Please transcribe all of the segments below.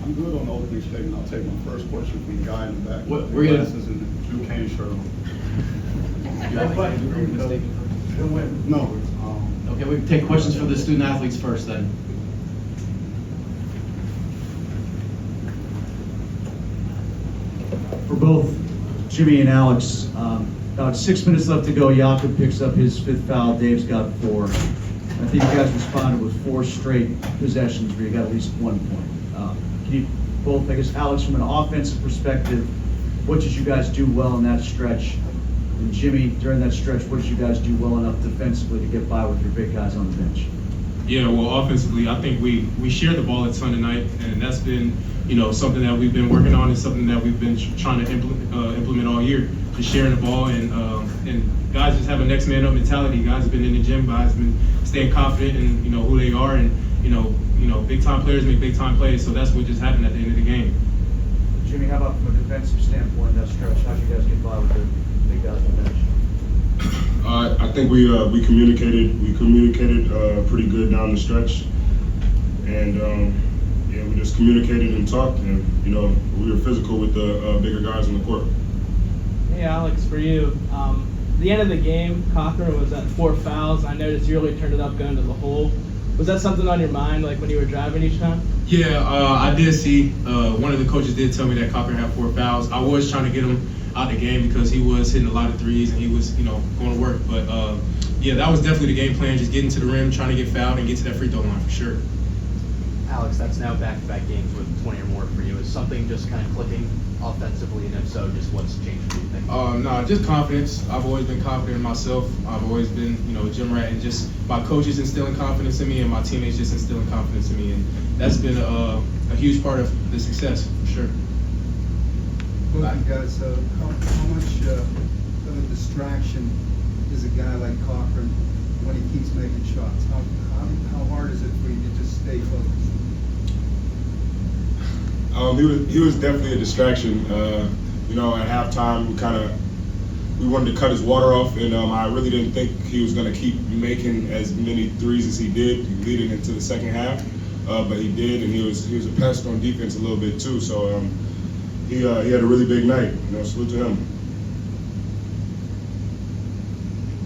I'm good on the opening statement. I'll take my first question from the guy in the back. What, we're gonna. Glasses and the Duquesne shirt on. No. Okay, we can take questions from the student athletes first then. For both Jimmie and Alex, about 6 minutes left to go. Jakob picks up his 5th foul. Dave's got 4. I think you guys responded with 4 straight possessions where you got at least 1 point. Can you both, I guess, Alex, from an offensive perspective, what did you guys do well in that stretch? And Jimmie, during that stretch, what did you guys do well enough defensively to get by with your big guys on the bench? Yeah, well, offensively, I think we shared the ball a ton tonight, and that's been, something that we've been working on and something that we've been trying to implement all year, just sharing the ball and guys just have a next man up mentality. Guys have been in the gym, guys have been staying confident in who they are, and big time players make big time plays, so that's what just happened at the end of the game. Jimmie, how about from a defensive standpoint, that stretch? How did you guys get by with the big guys on the bench? I think we communicated pretty good down the stretch, and we just communicated and talked, and we were physical with the bigger guys on the court. Hey Alex, for you, the end of the game, Cochran was at 4 fouls. I noticed you really turned it up going to the hole. Was that something on your mind, like when you were driving each time? Yeah, I did see. One of the coaches did tell me that Cochran had 4 fouls. I was trying to get him out the game because he was hitting a lot of threes and he was, going to work. But yeah, that was definitely the game plan, just getting to the rim, trying to get fouled and get to that free throw line for sure. Alex, that's now back-to-back games with 20 or more for you. Is something just kind of clicking offensively, and if so, just what's changed for you, think? No, just confidence. I've always been confident in myself. I've always been, a gym rat, and just my coaches instilling confidence in me and my teammates just instilling confidence in me, and that's been a huge part of the success, for sure. Both you guys, how much of a distraction is a guy like Cochran when he keeps making shots? How hard is it for you to just stay focused? He was definitely a distraction. At halftime, we wanted to cut his water off, and I really didn't think he was going to keep making as many threes as he did leading into the second half. But he did, and he was a pest on defense a little bit too. So he had a really big night. Salute to him.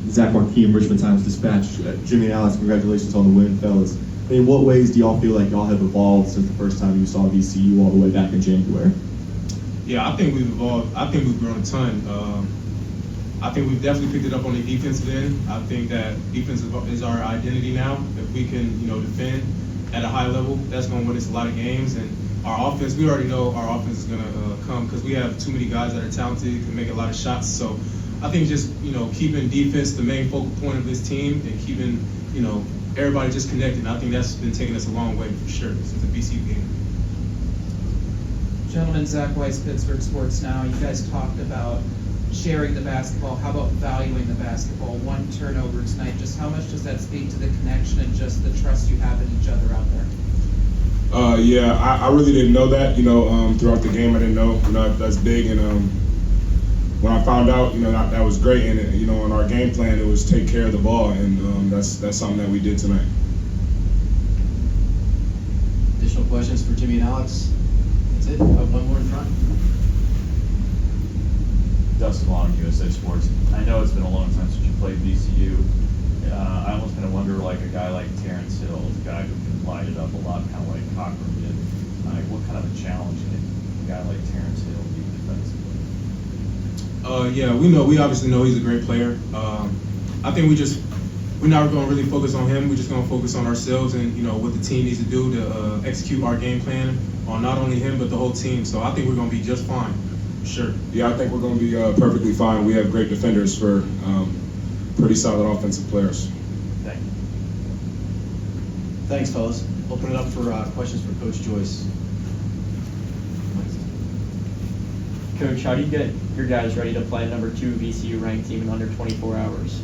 Zach Marquis, Richmond Times-Dispatch. Jimmie and Alex, congratulations on the win, fellas. In what ways do y'all feel like y'all have evolved since the first time you saw VCU all the way back in January? Yeah, I think we've evolved. I think we've grown a ton. I think we've definitely picked it up on the defensive end. I think that defense is our identity now. If we can, defend at a high level, that's going to win us a lot of games. And our offense, we already know our offense is going to come because we have too many guys that are talented, can make a lot of shots. So I think just, keeping defense the main focal point of this team and keeping, everybody just connected. I think that's been taking us a long way for sure since the VCU game. Gentlemen, Zach Weiss, Pittsburgh Sports Now. You guys talked about sharing the basketball. How about valuing the basketball? 1 turnover tonight. Just how much does that speak to the connection and just the trust you have in each other out there? Yeah, I really didn't know that. Throughout the game, I didn't know. That's big, and when I found out, that was great. And in our game plan, it was take care of the ball, and that's something that we did tonight. Additional questions for Jimmie and Alex? That's it. One more in front. Dustin Long, USA Sports. I know it's been a long time since you played VCU. I almost kind of wonder, like a guy like Terrence Hill, a guy who can light it up a lot, kind of like Cochran did. What kind of a challenge can a guy like Terrence Hill be defensively? Yeah, we obviously know he's a great player. I think we're not going to really focus on him. We're just going to focus on ourselves and what the team needs to do to execute our game plan on not only him but the whole team. So I think we're going to be just fine, for sure. Yeah, I think we're going to be perfectly fine. We have great defenders for pretty solid offensive players. Thank you. Thanks, fellas. Open it up for questions for Coach Joyce. Coach, how do you get your guys ready to play number 2 VCU ranked team in under 24 hours?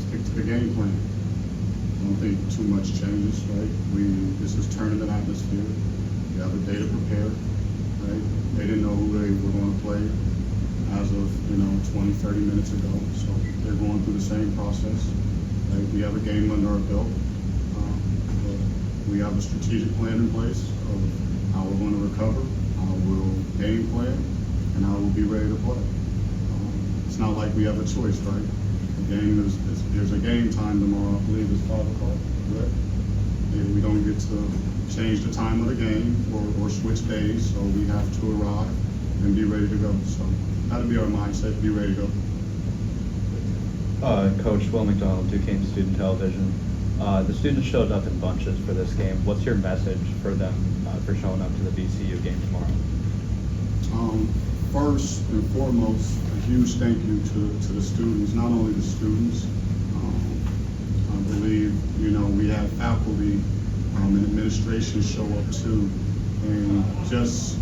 Stick to the game plan. I don't think too much changes, right? This is tournament atmosphere. You have a day to prepare, right? They didn't know who they were going to play as of 20, 30 minutes ago. So they're going through the same process. Right? We have a game under our belt. But we have a strategic plan in place of how we're going to recover, how we'll game plan, and how we'll be ready to play. It's not like we have a choice, right? There's a game time tomorrow. I believe it's 5 o'clock. Correct? And we don't get to change the time of the game or switch days, so we have to arrive and be ready to go. So that'll be our mindset, be ready to go. Coach Will McDonald, Duquesne Student Television. The students showed up in bunches for this game. What's your message for them for showing up to the VCU game tomorrow? First and foremost, a huge thank you to the students, not only the students. I believe, we have faculty and administration show up too. And just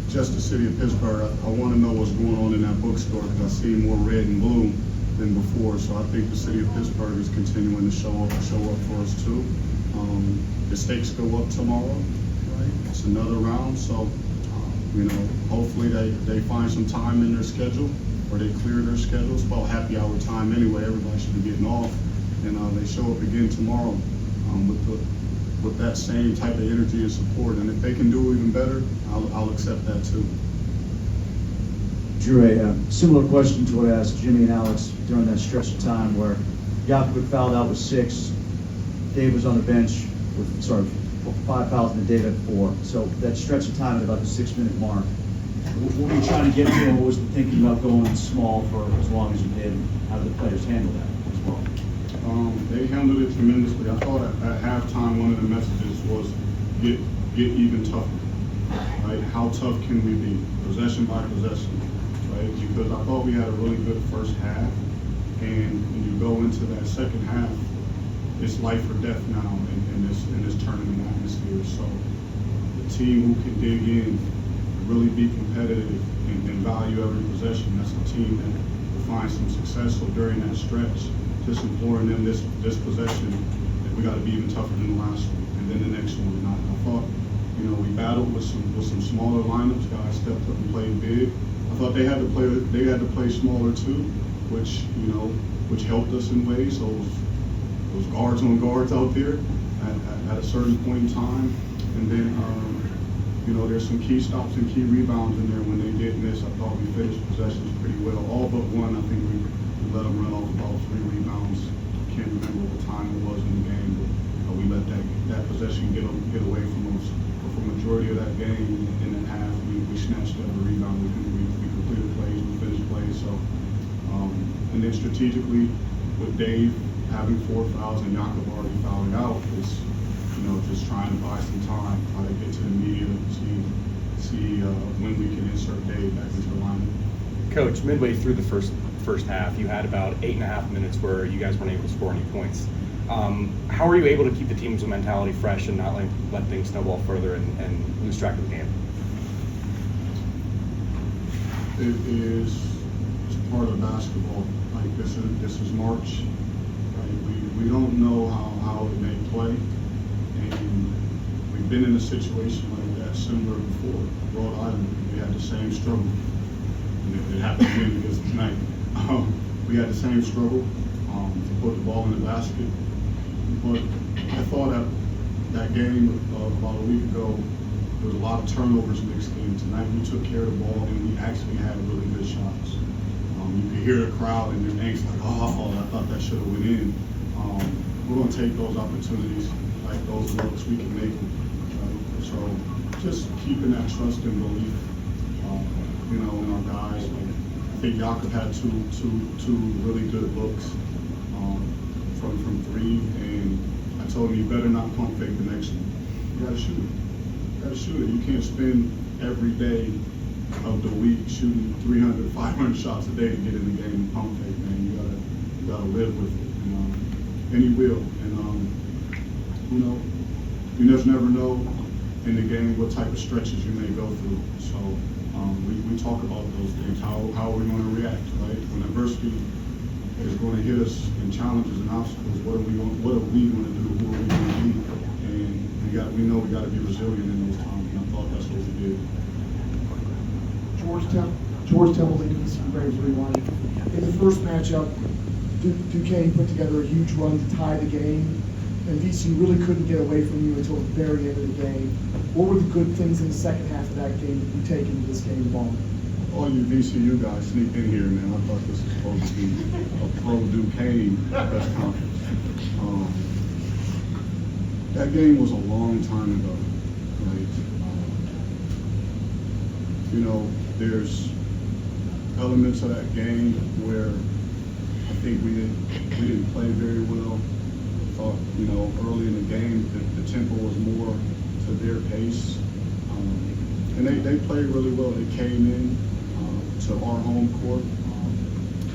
the city of Pittsburgh, I want to know what's going on in that bookstore because I see more red and blue than before. So I think the city of Pittsburgh is continuing to show up for us too. The stakes go up tomorrow, right? It's another round, so hopefully they find some time in their schedule or they clear their schedule. It's about happy hour time anyway. Everybody should be getting off, and they show up again tomorrow with that same type of energy and support. And if they can do even better, I'll accept that too. Drew, a similar question to what I asked Jimmy and Alex during that stretch of time where Jakob fouled out with 6, Dave was on the bench with 5 fouls and Dave had 4. So that stretch of time at about the 6-minute mark, what were you trying to get to, and what was the thinking about going small for as long as you did? How did the players handle that as well? They handled it tremendously. I thought at halftime one of the messages was get even tougher. Right? How tough can we be? Possession by possession. Right? Because I thought we had a really good first half, and when you go into that second half, it's life or death now in this tournament atmosphere. So the team who can dig in, really be competitive, and value every possession, that's a team that will find some success. So during that stretch, just imploring them this possession, that we got to be even tougher than the last one, and then the next one. And I thought, we battled with some smaller lineups. Guys stepped up and played big. I thought they had to play smaller too, which helped us in ways. Those guards on guards out there at a certain point in time, and then there's some key stops and key rebounds in there. When they did miss, I thought we finished possessions pretty well. All but one, I think we let them run off about 3 rebounds. I can't remember what time it was in the game, but we let that possession get away from us. But for the majority of that game, in the half, we snatched every rebound. We completed plays, we finished plays. So, and then strategically, with Dave having 4 fouls and Jakob already fouling out, is just trying to buy some time, try to get to the media, see when we can insert Dave back into the lineup. Coach, midway through the first half, you had about 8.5 minutes where you guys weren't able to score any points. How are you able to keep the team's mentality fresh and not let things snowball further and lose track of the game? It's part of basketball. Like this is March. Right? We don't know how it may play, and we've been in a situation like that similar before. Rhode Island, we had the same struggle. And it happened again because tonight. We had the same struggle to put the ball in the basket. But I thought that game about a week ago, there was a lot of turnovers mixed in. Tonight we took care of the ball and we actually had really good shots. You could hear the crowd and their angst like, I thought that should have went in. We're going to take those opportunities, like those looks, we can make them. Right? So just keeping that trust and belief, in our guys. I think Jakob had two really good looks from 3, and I told him you better not pump fake the next one. You gotta shoot it. You gotta shoot it. You can't spend every day of the week shooting 300, 500 shots a day to get in the game and pump fake, man. You gotta live with it, and he will. And you just never know in the game what type of stretches you may go through. So we talk about those things. How are we going to react, right? When adversity is going to hit us and challenges and obstacles, what are we going to do? Who are we going to be? And we know we got to be resilient in those times. And I thought that's what we did. Georgetown George Temple making this Braves rewind. In the first matchup, Duquesne put together a huge run to tie the game, and VCU really couldn't get away from you until the very end of the game. What were the good things in the second half of that game that you take into this game tomorrow? All you VCU guys sneak in here, man. I thought this was supposed to be a pro Duquesne press conference. That game was a long time ago, right? You know, there's elements of that game where I think we didn't play very well. I thought, you know, early in the game the tempo was more to their pace, and they played really well. They came in to our home court,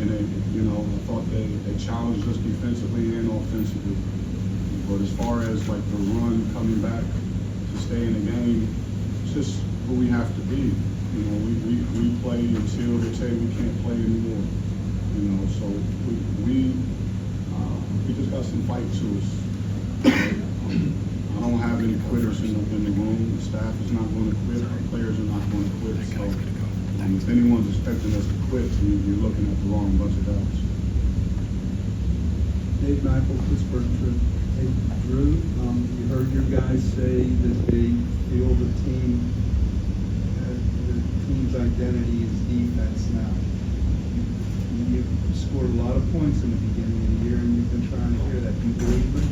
and they, you know, I thought they challenged us defensively and offensively. But as far as like the run coming back to stay in the game, it's just who we have to be. You know, we play until they say we can't play anymore. You know, so we just got some fight to us. I don't have any quitters in the room. The staff is not going to quit. Our players are not going to quit. So if anyone's expecting us to quit, you're looking at the wrong bunch of guys. Dave Michael, Pittsburgh Trib. Hey, Drew, you heard your guys say that they feel the team's identity is defense now. You scored a lot of points in the beginning of the year, and you've been trying to hear that. Do you believe it?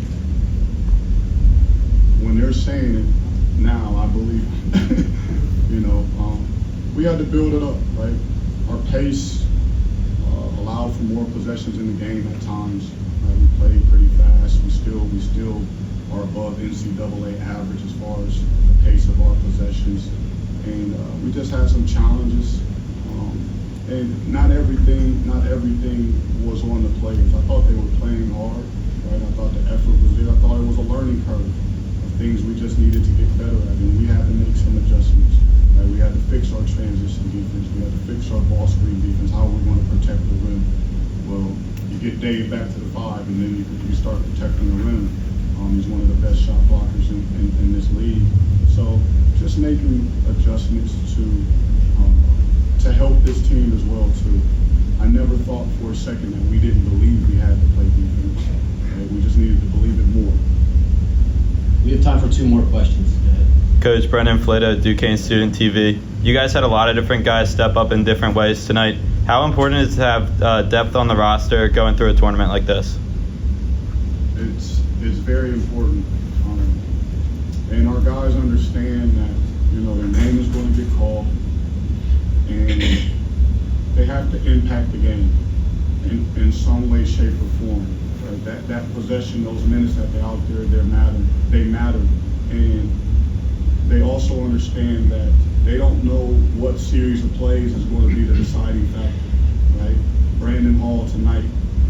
When they're saying it now, I believe it. You know, we had to build it up, right? Our pace allowed for more possessions in the game at times. We played pretty fast. We still are above NCAA average as far as the pace of our possessions. And we just had some challenges. And not everything was on the players. I thought they were playing hard, right? I thought the effort was there. I thought it was a learning curve of things we just needed to get better at. And we had to make some adjustments. Right? We had to fix our transition defense. We had to fix our ball screen defense. How we're going to protect the rim. Well, you get Dave back to the 5, and then you start protecting the rim. He's one of the best shot blockers in this league. So just making adjustments to help this team as well too. I never thought for a second that we didn't believe we had to play defense. Right? We just needed to believe it more. We have time for 2 more questions. Go ahead. Coach Brendan Flitta, Duquesne Student TV. You guys had a lot of different guys step up in different ways tonight. How important is it to have depth on the roster going through a tournament like this? It's very important. And our guys understand that, you know, their name is going to get called, and they have to impact the game in some way, shape, or form. Right? That possession, those minutes that they're out there, they matter. And they also understand that they don't know what series of plays is going to be the deciding factor. Right? Brandon Hall tonight,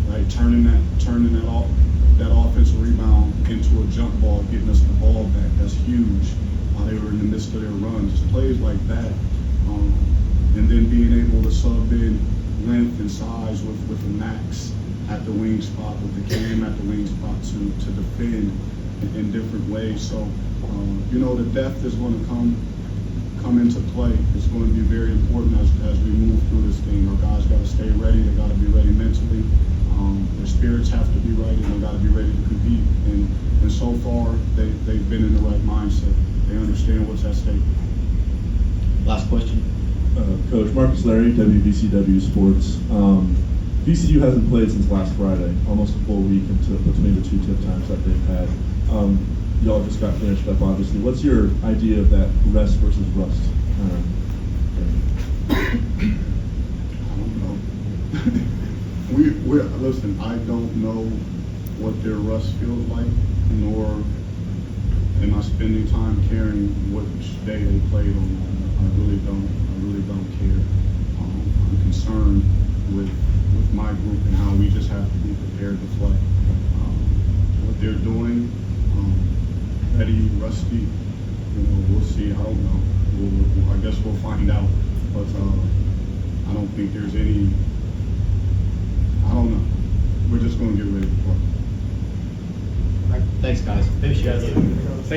right, turning that offensive rebound into a jump ball, getting us the ball back. That's huge. They were in the midst of their run. Just plays like that. And then being able to sub in length and size with the Max at the wing spot, with the Cam at the wing spot to defend in different ways. So, you know, the depth is going to come into play. It's going to be very important as we move through this game. Our guys got to stay ready. They got to be ready mentally. Their spirits have to be right, and they got to be ready to compete. And so far, they've been in the right mindset. They understand what's at stake. Last question. Coach Marcus Larry, WVCW Sports. VCU hasn't played since last Friday, almost a full week between the 2 tip times that they've had. Y'all just got finished up, obviously. What's your idea of that rest versus rust? I don't know. Listen, I don't know what their rust feels like, nor am I spending time caring which day they played on. I really don't care. I'm concerned with my group and how we just have to be prepared to play. What they're doing, ready, rusty, you know, we'll see. I don't know. I guess we'll find out. But I don't think there's any. I don't know. We're just going to get ready to play. Thanks, guys. Thanks, guys.